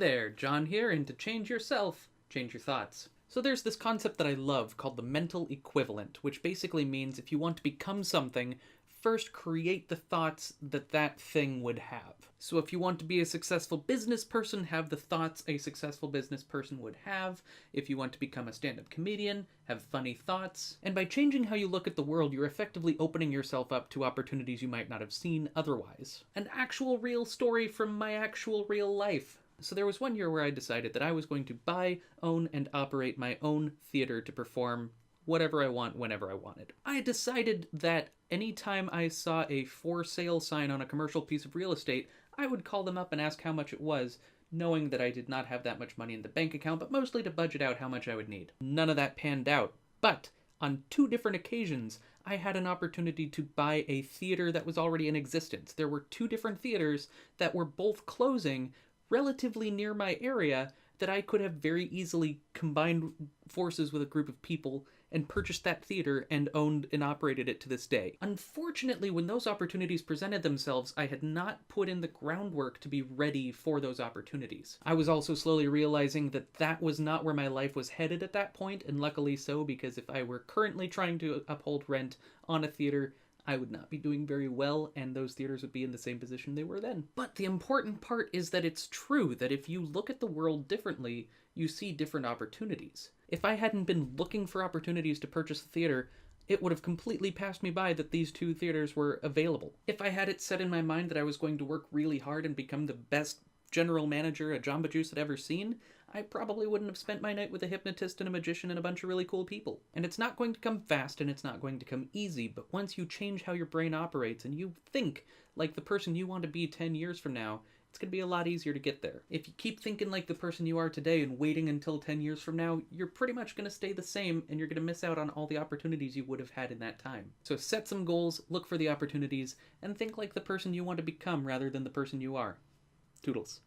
there, John here, and to change yourself, change your thoughts. So there's this concept that I love called the mental equivalent, which basically means if you want to become something, first create the thoughts that that thing would have. So if you want to be a successful business person, have the thoughts a successful business person would have. If you want to become a stand-up comedian, have funny thoughts. And by changing how you look at the world, you're effectively opening yourself up to opportunities you might not have seen otherwise. An actual real story from my actual real life. So there was one year where I decided that I was going to buy, own, and operate my own theater to perform whatever I want, whenever I wanted. I decided that anytime I saw a for sale sign on a commercial piece of real estate, I would call them up and ask how much it was, knowing that I did not have that much money in the bank account, but mostly to budget out how much I would need. None of that panned out, but on 2 different occasions, I had an opportunity to buy a theater that was already in existence. There were 2 different theaters that were both closing relatively near my area that I could have very easily combined forces with a group of people and purchased that theater and owned and operated it to this day. Unfortunately, when those opportunities presented themselves, I had not put in the groundwork to be ready for those opportunities. I was also slowly realizing that that was not where my life was headed at that point, and luckily so, because if I were currently trying to uphold rent on a theater, I would not be doing very well, and those theaters would be in the same position they were then. But the important part is that it's true that if you look at the world differently, you see different opportunities. If I hadn't been looking for opportunities to purchase a theater, it would have completely passed me by that these 2 theaters were available. If I had it set in my mind that I was going to work really hard and become the best general manager a Jamba Juice had ever seen, I probably wouldn't have spent my night with a hypnotist and a magician and a bunch of really cool people. And it's not going to come fast and it's not going to come easy, but once you change how your brain operates and you think like the person you want to be 10 years from now, it's going to be a lot easier to get there. If you keep thinking like the person you are today and waiting until 10 years from now, you're pretty much going to stay the same and you're going to miss out on all the opportunities you would have had in that time. So set some goals, look for the opportunities, and think like the person you want to become rather than the person you are. Toodles.